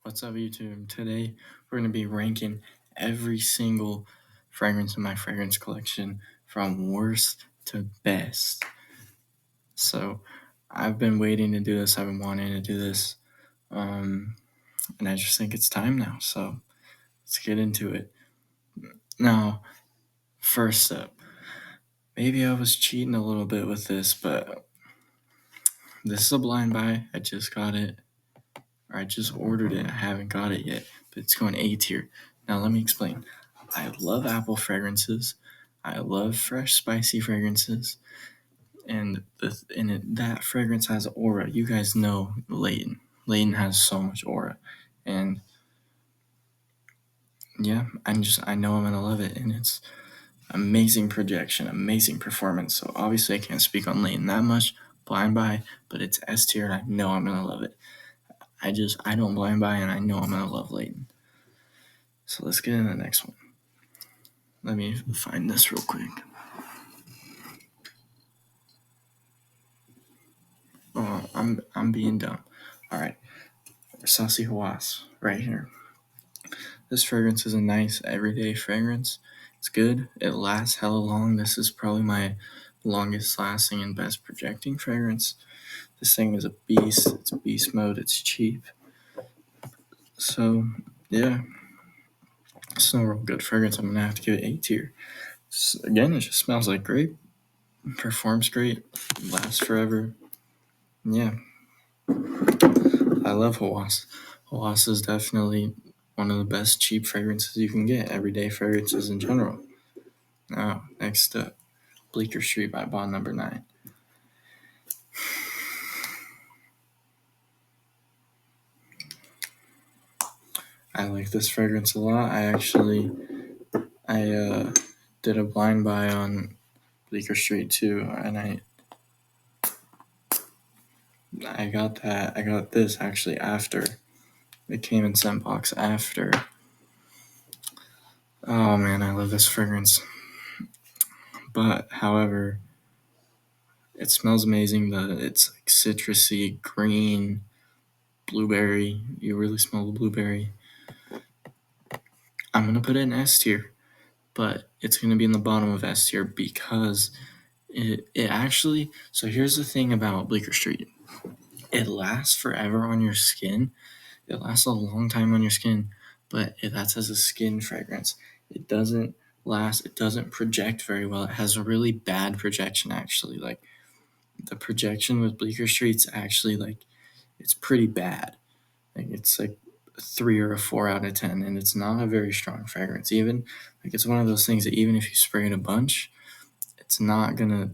What's up, YouTube? Today we're going to be ranking every single fragrance in my fragrance collection from worst to best. So I've been waiting to do this. I've been wanting to do this. And I just think it's time now. So let's get into it. Now, first up, maybe I was cheating a little bit with this, but this is a blind buy. I just got it. Or I just ordered it. I haven't got it yet, but it's going A tier. Now, let me explain. I love apple fragrances. I love fresh, spicy fragrances. And that fragrance has aura. You guys know Layton. Layton has so much aura. And yeah, I know I'm going to love it. And it's amazing projection, amazing performance. So obviously I can't speak on Layton that much. Blind buy, but it's S tier and I know I'm going to love it. I don't blind buy and I know I'm going to love Layton. So let's get into the next one. Let me find this real quick. Oh, I'm being dumb. All right, Saucy Hawass right here. This fragrance is a nice everyday fragrance. It's good. It lasts hella long. This is probably my longest lasting and best projecting fragrance. This thing is a beast. It's beast mode. It's cheap. So yeah, it's no real good fragrance. I'm gonna have to give it A tier. Again, it just smells like grape. Performs great. Lasts forever. Yeah. I love Hawass. Hawass is definitely one of the best cheap fragrances you can get, everyday fragrances in general. Now, next up, Bleecker Street by Bond Number 9. I like this fragrance a lot. I did a blind buy on Bleecker Street too, and I got this actually after. It came in scent box after. Oh man, I love this fragrance. But however, it smells amazing. It's like citrusy, green, blueberry. You really smell the blueberry. I'm gonna put it in S tier, but it's gonna be in the bottom of S tier because it actually. So here's the thing about Bleecker Street. It lasts forever on your skin. It lasts a long time on your skin, but that's as a skin fragrance. It doesn't last. It doesn't project very well. It has a really bad projection actually. Like the projection with Bleecker Street's actually like it's pretty bad. Like it's like a 3 or a 4 out of 10, and it's not a very strong fragrance. Even like it's one of those things that even if you spray it a bunch, it's not gonna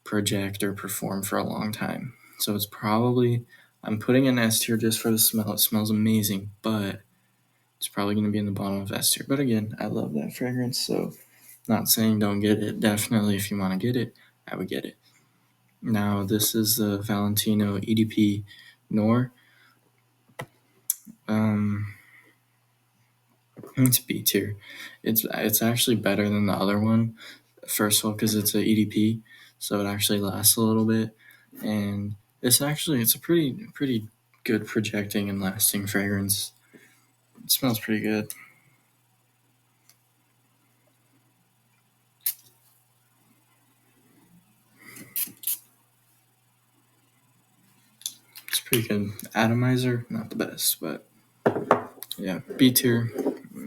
project or perform for a long time. So it's probably I'm putting an S tier just for the smell. It smells amazing, but it's probably gonna be in the bottom of S tier. But again, I love that fragrance, so not saying don't get it. Definitely, if you want to get it, I would get it. Now this is the Valentino EDP Noir. It's B tier. It's actually better than the other one. First of all, because it's a EDP, so it actually lasts a little bit, and it's a pretty good projecting and lasting fragrance. It smells pretty good. It's pretty good. Atomizer, not the best, but yeah, B tier.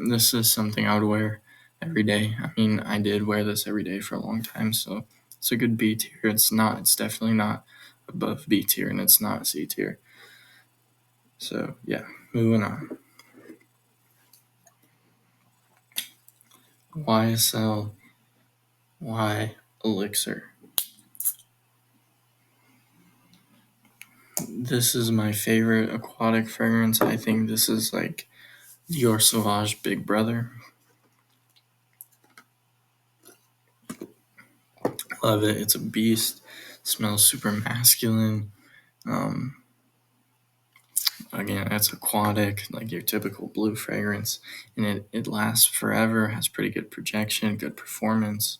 This is something I would wear every day. I mean, I did wear this every day for a long time, so it's a good B tier. It's definitely not above B tier, and it's not C tier. So yeah, moving on. YSL Y Elixir. This is my favorite aquatic fragrance. I think this is like Dior Sauvage Big Brother. Love it. It's a beast. Smells super masculine. Again, it's aquatic, like your typical blue fragrance, and it lasts forever. Has pretty good projection, good performance.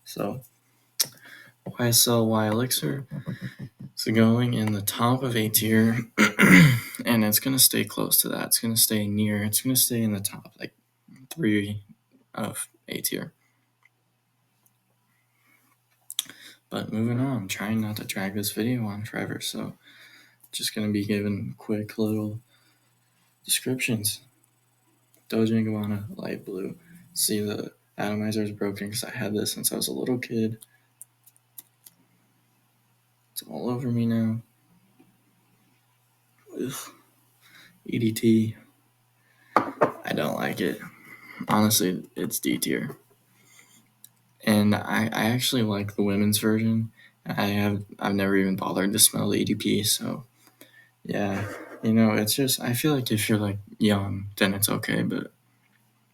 So YSL Y Elixir. So going in the top of A tier, and it's going to stay close to that. It's going to stay in the top, like 3 of A tier. But moving on, trying not to drag this video on forever, so just going to be giving quick little descriptions. Dolce & Gabbana, light blue. See, the atomizer is broken because I had this since I was a little kid. It's all over me now. Ugh. EDT. I don't like it. Honestly, it's D tier. And I actually like the women's version. I've never even bothered to smell the EDP, so yeah. It's just, I feel like if you're like young, then it's okay, but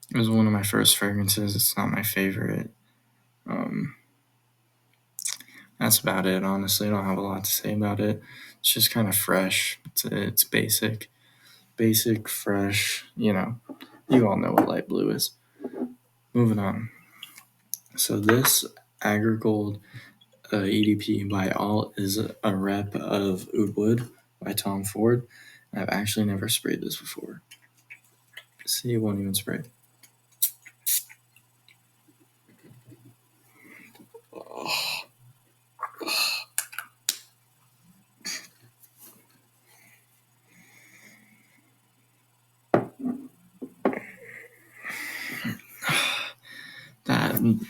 it was one of my first fragrances. It's not my favorite. That's about it, honestly. I don't have a lot to say about it. It's just kind of fresh. It's basic, fresh. You all know what light blue is. Moving on. So this Agrigold EDP by Alt is a rep of Oud Wood by Tom Ford. I've actually never sprayed this before. See, it won't even spray.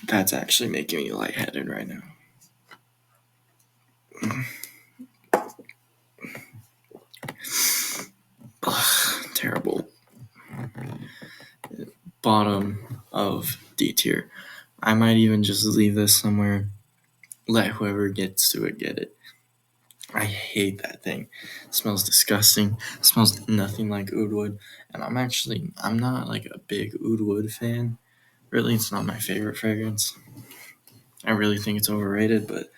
That's actually making me lightheaded right now. Terrible. Bottom of D tier. I might even just leave this somewhere. Let whoever gets to it get it. I hate that thing. It smells disgusting. It smells nothing like Oud Wood. And I'm not like a big Oud Wood fan. Really, it's not my favorite fragrance. I really think it's overrated, but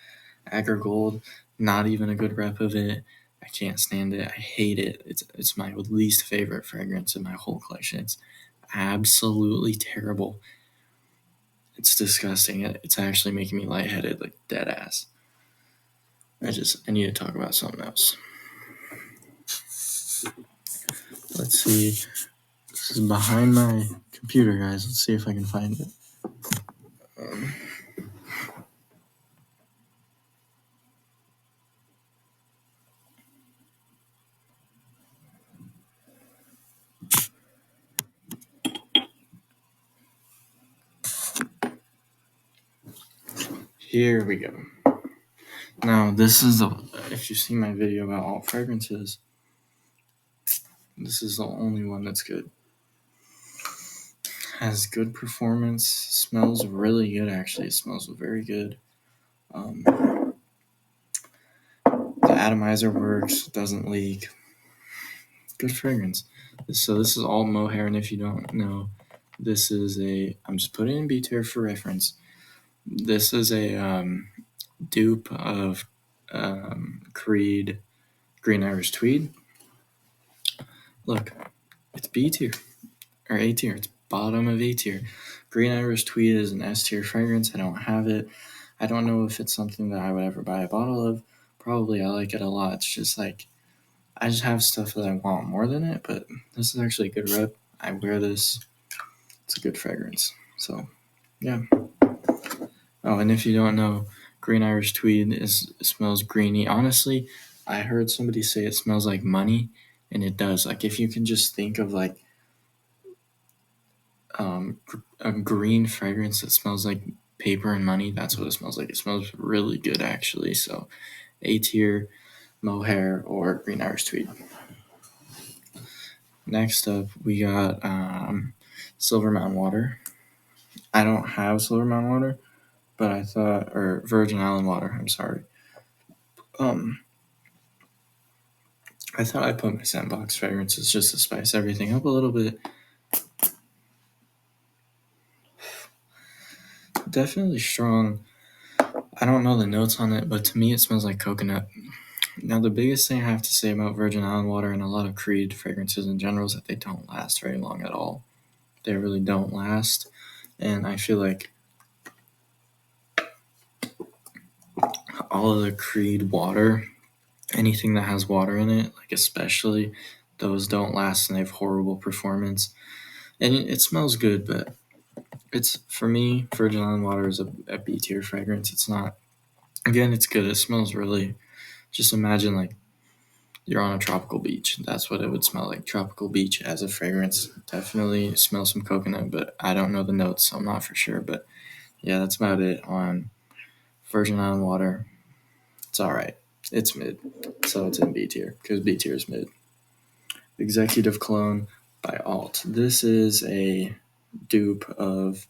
Agrigold, not even a good rep of it. I can't stand it. I hate it. It's my least favorite fragrance in my whole collection. It's absolutely terrible. It's disgusting. It's actually making me lightheaded, like dead ass. I need to talk about something else. Let's see. This is behind my computer, guys. Let's see if I can find it. Here we go. Now, if you see my video about alt fragrances, this is the only one that's good. Has good performance, smells really good, actually. It smells very good. The atomizer works, doesn't leak. Good fragrance. So this is all mohair, and if you don't know, this is I'm just putting it in B tier for reference. This is a dupe of Creed Green Irish Tweed. Look, it's B tier, or A tier. It's bottom of A tier. Green Irish Tweed is an S tier fragrance. I don't have it. I don't know if it's something that I would ever buy a bottle of. Probably I like it a lot. It's just like, I just have stuff that I want more than it, but this is actually a good rep. I wear this. It's a good fragrance. So, yeah. Oh, and if you don't know, Green Irish Tweed smells greeny. Honestly, I heard somebody say it smells like money, and it does. Like, if you can just think of like a green fragrance that smells like paper and money, that's what it smells like. It smells really good, actually. So, A tier, mohair, or Green Irish Tweed. Next up, we got Silver Mountain Water. I don't have Silver Mountain Water, but or Virgin Island Water, I'm sorry. I thought I'd put my Sandbox fragrances just to spice everything up a little bit. Definitely strong. I don't know the notes on it, but to me it smells like coconut. Now, the biggest thing I have to say about Virgin Island Water and a lot of Creed fragrances in general is that they don't last very long at all. They really don't last. And I feel like all of the Creed water anything that has water in it, like especially those don't last and they have horrible performance. And it smells good, but it's, for me, Virgin Island water is a B tier fragrance. It's not, again, it's good. It smells really, just imagine like you're on a tropical beach. That's what it would smell like. Tropical beach as a fragrance. Definitely smell some coconut, but I don't know the notes, so I'm not for sure. But yeah, that's about it on Virgin Island water. It's all right. It's mid, so it's in B tier because B tier is mid. Executive Cologne by Alt. This is a dupe of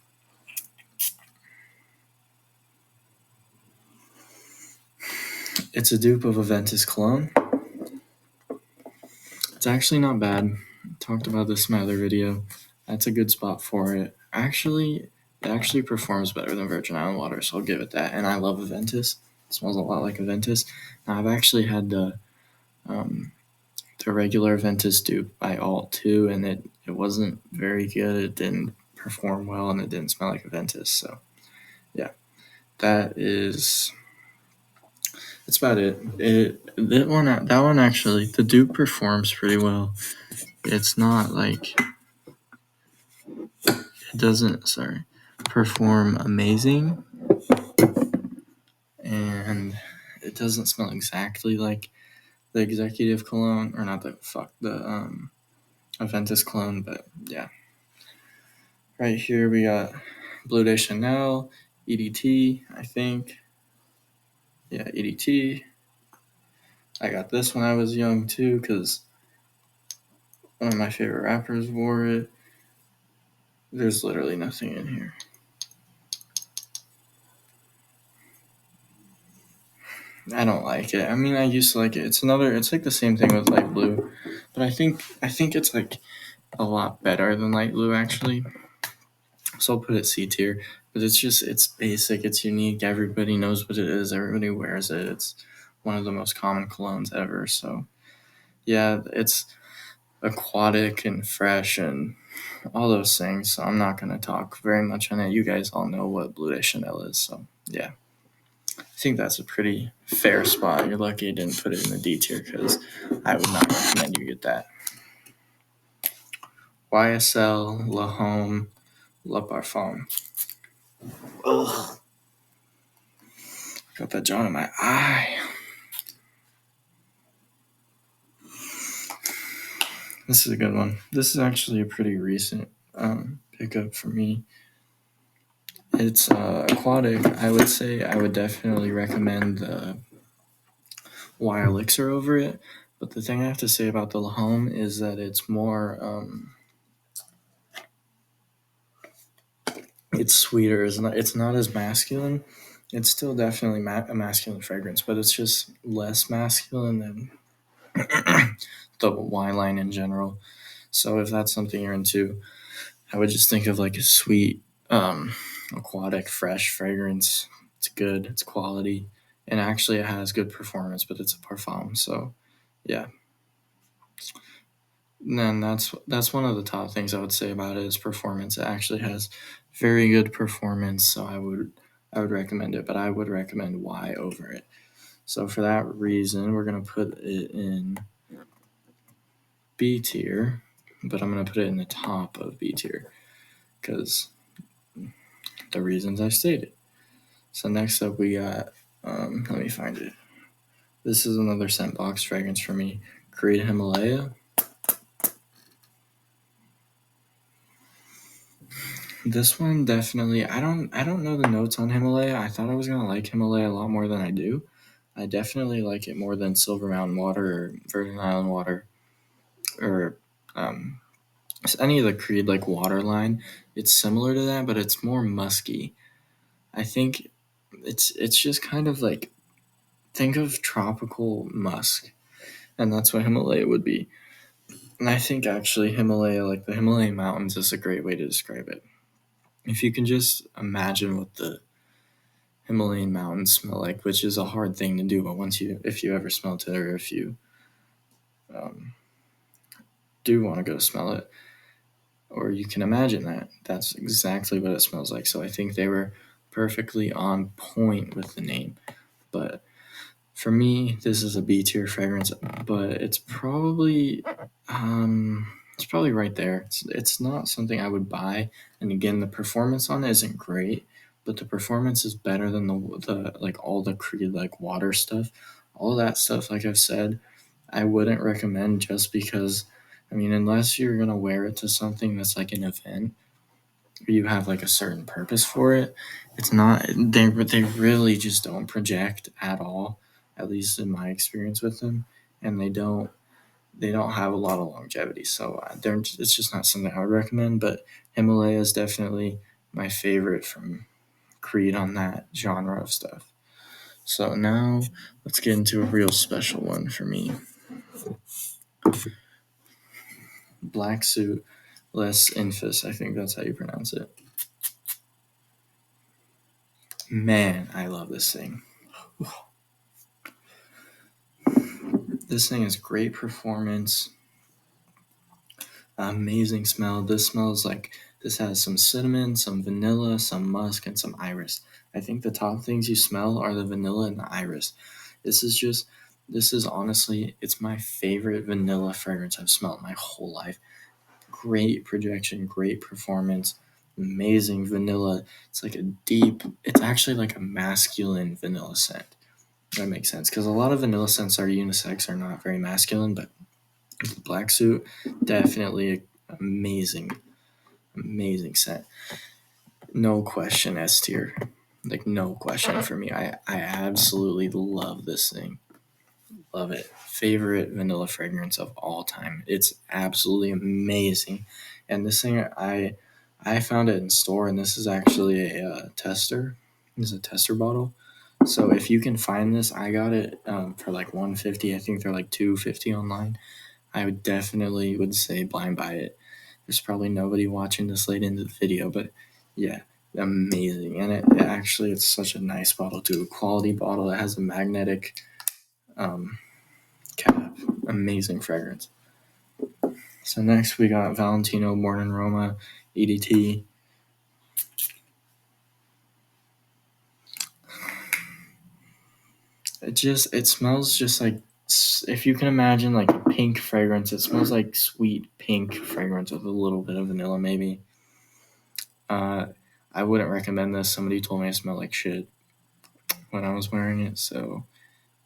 Aventus cologne. It's actually not bad. Talked about this in my other video. That's a good spot for it. It actually performs better than Virgin Island water, so I'll give it that. And I love Aventus. It smells a lot like Aventus. Now, I've actually had the regular Aventus dupe by Alt too, and it wasn't very good. It didn't perform well, and it didn't smell like Aventus. So yeah, that's about it. That one actually, the dupe performs pretty well. It's not like it doesn't perform amazing, and it doesn't smell exactly like the Executive Cologne, or not the Aventus cologne, but yeah. Right here we got Bleu de Chanel, EDT, I think. Yeah, EDT. I got this when I was young too, because one of my favorite rappers wore it. There's literally nothing in here. I don't like it. I mean, I used to like it. It's like the same thing with Light Blue, but I think it's like a lot better than Light Blue actually. So I'll put it C tier, but it's basic, it's unique. Everybody knows what it is. Everybody wears it. It's one of the most common colognes ever. So yeah, it's aquatic and fresh and all those things. So I'm not gonna talk very much on it. You guys all know what Bleu de Chanel is. So yeah. I think that's a pretty fair spot. You're lucky I didn't put it in the D tier because I would not recommend you get that. YSL La Home La Parfum. Ugh. Got that John in my eye. This is a good one. This is actually a pretty recent pickup for me. It's aquatic. I would say I would definitely recommend the Y Elixir over it. But the thing I have to say about the La Home is that it's more, it's sweeter. It's not as masculine. It's still definitely a masculine fragrance, but it's just less masculine than the Y line in general. So if that's something you're into, I would just think of like a sweet, aquatic, fresh fragrance. It's good. It's quality, and actually it has good performance. But it's a parfum, so yeah. And then that's one of the top things I would say about it is performance. It actually has very good performance, so I would recommend it. But I would recommend Y over it. So for that reason, we're gonna put it in B tier, but I'm gonna put it in the top of B tier because the reasons I stated. So next up we got, let me find it. This is another scent box fragrance for me. Creed Himalaya. This one definitely, I don't know the notes on Himalaya. I thought I was gonna like Himalaya a lot more than I do. I definitely like it more than Silver Mountain Water or Virgin Island Water or any of the Creed like water line. It's similar to that, but it's more musky. I think it's just kind of like, think of tropical musk, and that's what Himalaya would be. And I think actually Himalaya, like the Himalayan mountains, is a great way to describe it. If you can just imagine what the Himalayan mountains smell like, which is a hard thing to do, but if you ever smelled it, or if you um, do want to go smell it, or you can imagine that's exactly what it smells like. So I think they were perfectly on point with the name. But For me, this is a B tier fragrance, but it's probably right there. It's not something I would buy, and again, the performance on it isn't great, but the performance is better than the like all the Creed like water stuff, all that stuff. Like I've said, I wouldn't recommend just because. I mean, unless you're gonna wear it to something that's like an event, or you have like a certain purpose for it, it's not. They really just don't project at all, at least in my experience with them, and they don't have a lot of longevity. So it's just not something I would recommend. But Himalaya is definitely my favorite from Creed on that genre of stuff. So now let's get into a real special one for me. Black Suit Les Infus, I think that's how you pronounce it. Man, I love this thing. This thing is great performance, amazing smell. This has some cinnamon, some vanilla, some musk, and some iris. I think the top things you smell are the vanilla and the iris. This is honestly, it's my favorite vanilla fragrance I've smelled my whole life. Great projection, great performance, amazing vanilla. It's actually like a masculine vanilla scent. That makes sense because a lot of vanilla scents are unisex, are not very masculine, but Black Suit, definitely amazing, amazing scent. No question, S tier. Like, no question for me. I absolutely love this thing. Love it. Favorite vanilla fragrance of all time. It's absolutely amazing. And this thing, I found it in store, and this is actually a tester. This is a tester bottle. So if you can find this, I got it for like $150. I think they're like $250 online. I would say blind buy it. There's probably nobody watching this late into the video, but yeah, amazing. And it's such a nice bottle too. Quality bottle. It has a magnetic cap. Amazing fragrance. So next we got Valentino Born in Roma EDT. It smells just like, if you can imagine like a pink fragrance, it smells like sweet pink fragrance with a little bit of vanilla maybe. I wouldn't recommend this. Somebody told me I smell like shit when I was wearing it, so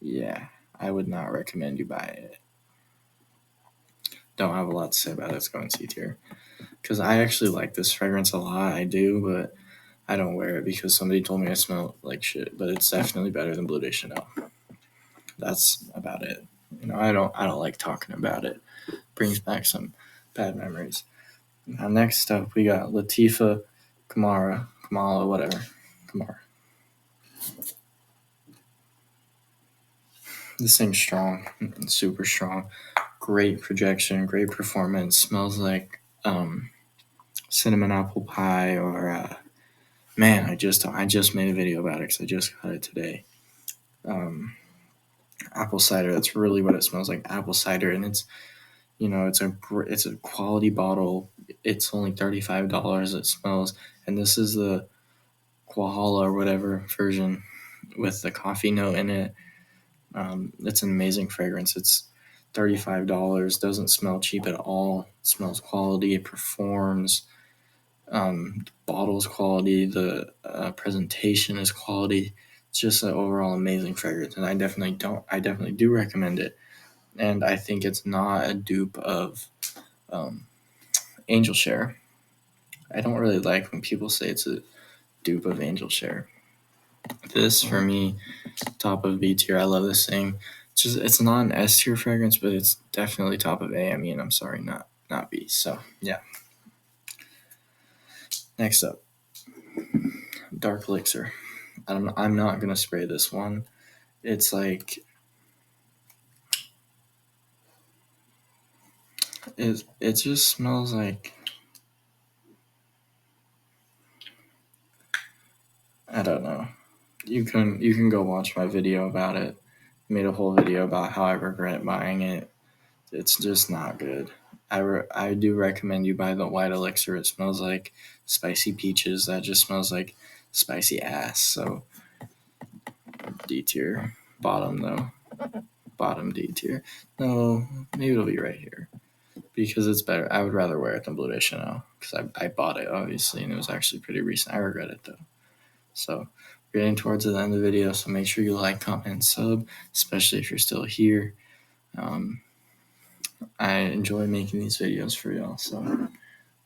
yeah, I would not recommend you buy it. Don't have a lot to say about it. Let's go and C tier. Because I actually like this fragrance a lot. I do, but I don't wear it because somebody told me I smell like shit. But it's definitely better than Bleu de Chanel. That's about it. I don't like talking about it. Brings back some bad memories. Now next up we got Latifah Kamala, whatever. Kamara. This thing's strong, super strong. Great projection, great performance. Smells like cinnamon apple pie, or man, I just made a video about it because I just got it today. Apple cider. That's really what it smells like. Apple cider, and it's a quality bottle. It's only $35. It smells, and this is the Kohala or whatever version with the coffee note in it. It's an amazing fragrance. It's $35. Doesn't smell cheap at all. It smells quality. It performs. The bottle's quality. The presentation is quality. It's just an overall amazing fragrance, and I definitely do recommend it. And I think it's not a dupe of Angel Share. I don't really like when people say it's a dupe of Angel Share. This, for me, top of B tier. I love this thing. It's not an S tier fragrance, but it's definitely top of A. I mean, I'm sorry, not B. So yeah. Next up, Dark Elixir. I'm not gonna spray this one. It's like it just smells like, I don't know. You can go watch my video about it. I made a whole video about how I regret buying it. It's just not good. I do recommend you buy the White Elixir. It smells like spicy peaches. That just smells like spicy ass. So D tier. bottom though. Bottom D tier. No, maybe it'll be right here because it's better. I would rather wear it than Blue Day Chanel because I bought it obviously and it was actually pretty recent. I regret it though. So we're getting towards the end of the video, so make sure you like, comment, and sub, especially if you're still here. I enjoy making these videos for y'all, so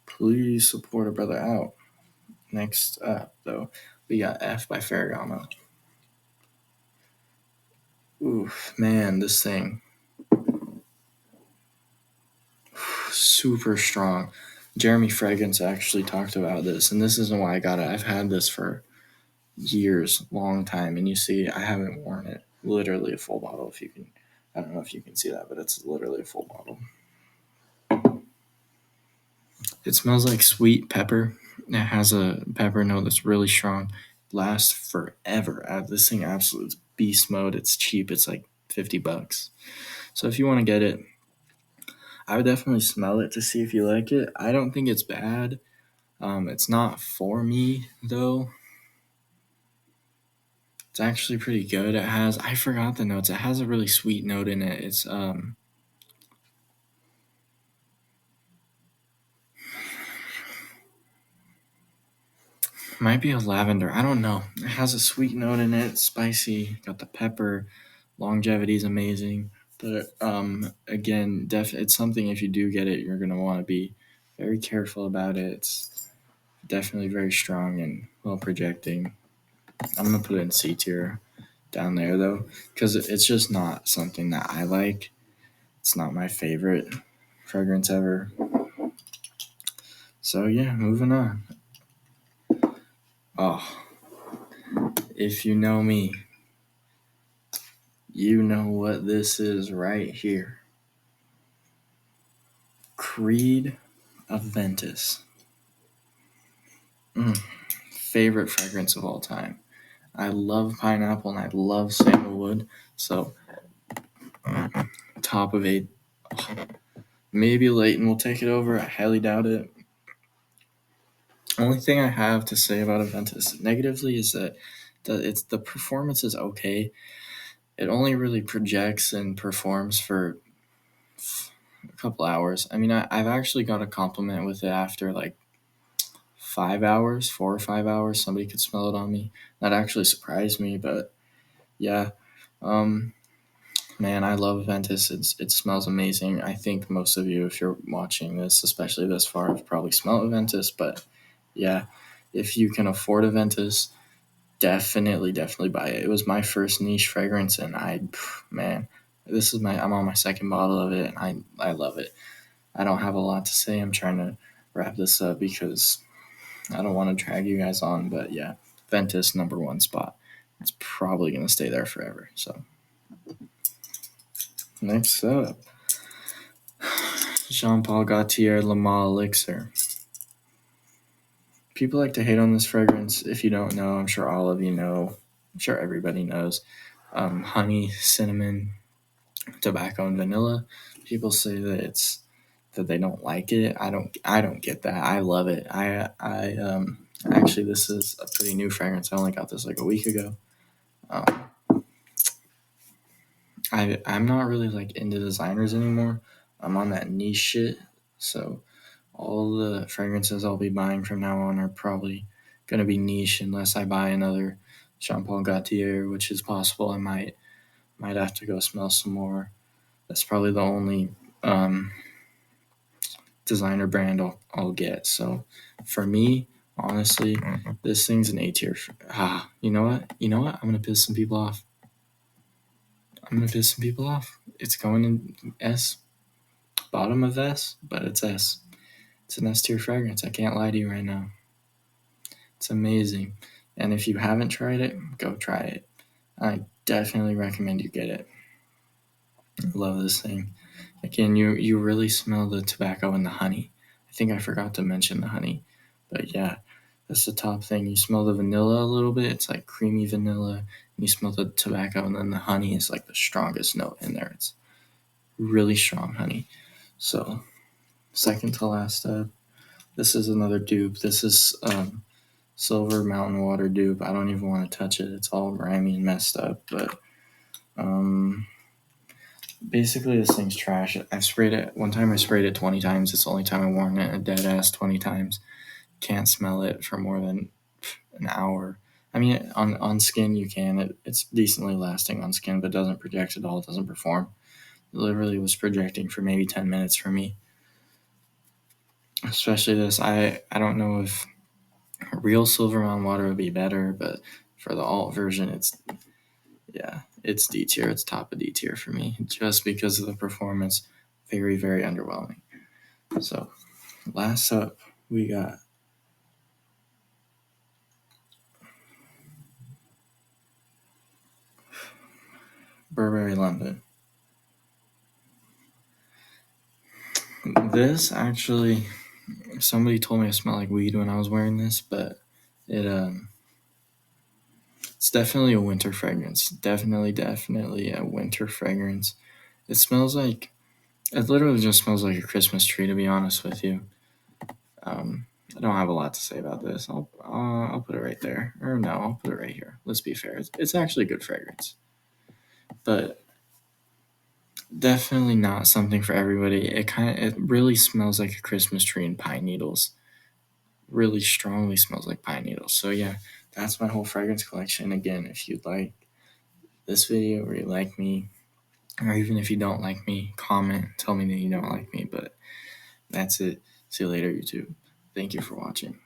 please support a brother out. Next up, though, we got F by Ferragamo. Oof, man, this thing. Super strong. Jeremy Fragrance actually talked about this, and this isn't why I got it. I've had this for years, long time, and you see I haven't worn it. Literally a full bottle, if you can. I don't know if you can see that, but it's literally a full bottle. It smells like sweet pepper. It has a pepper note that's really strong. Lasts forever. This thing absolute beast mode. It's cheap. It's like $50. So if you want to get it, I would definitely smell it to see if you like it. I don't think it's bad. It's not for me though. It's actually pretty good. I forgot the notes. It has a really sweet note in it. It's might be a lavender. I don't know. It has a sweet note in it. It's spicy. Got the pepper. Longevity is amazing. But again, it's something if you do get it, you're gonna want to be very careful about it. It's definitely very strong and well projecting. I'm gonna put it in C tier down there though, because it's just not something that I like. It's not my favorite fragrance ever. So yeah, moving on. Oh, if you know me, you know what this is right here. Creed Aventus. Favorite fragrance of all time. I love pineapple and I love sandalwood. So, top of 8. Maybe Leighton will take it over. I highly doubt it. Only thing I have to say about Aventus negatively is that the performance is okay. It only really projects and performs for a couple hours. I mean, I've actually got a compliment with it after like 5 hours, 4 or 5 hours. Somebody could smell it on me. That actually surprised me, but yeah. Man, I love Aventus. It smells amazing. I think most of you, if you're watching this, especially this far, have probably smelled Aventus. But yeah, if you can afford Aventus, definitely buy it. It was my first niche fragrance, and I'm on my second bottle of it, and I love it. I don't have a lot to say. I'm trying to wrap this up because I don't want to drag you guys on, but yeah, Aventus #1 spot. It's probably gonna stay there forever. So next up, Jean Paul Gaultier Le Male Elixir. People like to hate on this fragrance. If you don't know, I'm sure all of you know. I'm sure everybody knows. Honey, cinnamon, tobacco, and vanilla. People say that they don't like it. I don't get that. I love it. Actually, this is a pretty new fragrance. I only got this like a week ago. I'm not really like into designers anymore. I'm on that niche shit. So all the fragrances I'll be buying from now on are probably gonna be niche unless I buy another Jean Paul Gaultier, which is possible. I might have to go smell some more. That's probably the only designer brand I'll get. So for me, honestly, this thing's an A tier. You know what? I'm gonna piss some people off. It's going in S, bottom of S, but it's S. It's an S tier fragrance. I can't lie to you right now. It's amazing. And if you haven't tried it, go try it. I definitely recommend you get it. I love this thing. Again, you really smell the tobacco and the honey. I think I forgot to mention the honey. But yeah, that's the top thing. You smell the vanilla a little bit. It's like creamy vanilla. And you smell the tobacco, and then the honey is like the strongest note in there. It's really strong honey. So, second to last up, this is another dupe. This is Silver Mountain Water dupe. I don't even want to touch it. It's all grimy and messed up, but Basically, this thing's trash. I've sprayed it one time. I sprayed it 20 times. It's the only time I've worn it. A dead ass 20 times. Can't smell it for more than an hour. I mean, on skin you can. It's decently lasting on skin, but doesn't project at all. It doesn't perform. It literally was projecting for maybe 10 minutes for me. Especially this. I don't know if real Silver Mountain water would be better, but for the alt version, it's D tier. It's top of D tier for me, just because of the performance. Very, very underwhelming. So, last up, we got Burberry London. This actually, somebody told me I smell like weed when I was wearing this, but it's definitely a winter fragrance. Definitely a winter fragrance. It smells like it literally just smells like a Christmas tree. To be honest with you, I don't have a lot to say about this. I'll put it right there, or no, I'll put it right here. Let's be fair. It's actually a good fragrance, but definitely not something for everybody. It really smells like a Christmas tree and pine needles. Really strongly smells like pine needles. So yeah, that's my whole fragrance collection. Again, if you'd like this video or you like me, or even if you don't like me, comment, tell me that you don't like me. But that's it. See you later, YouTube. Thank you for watching.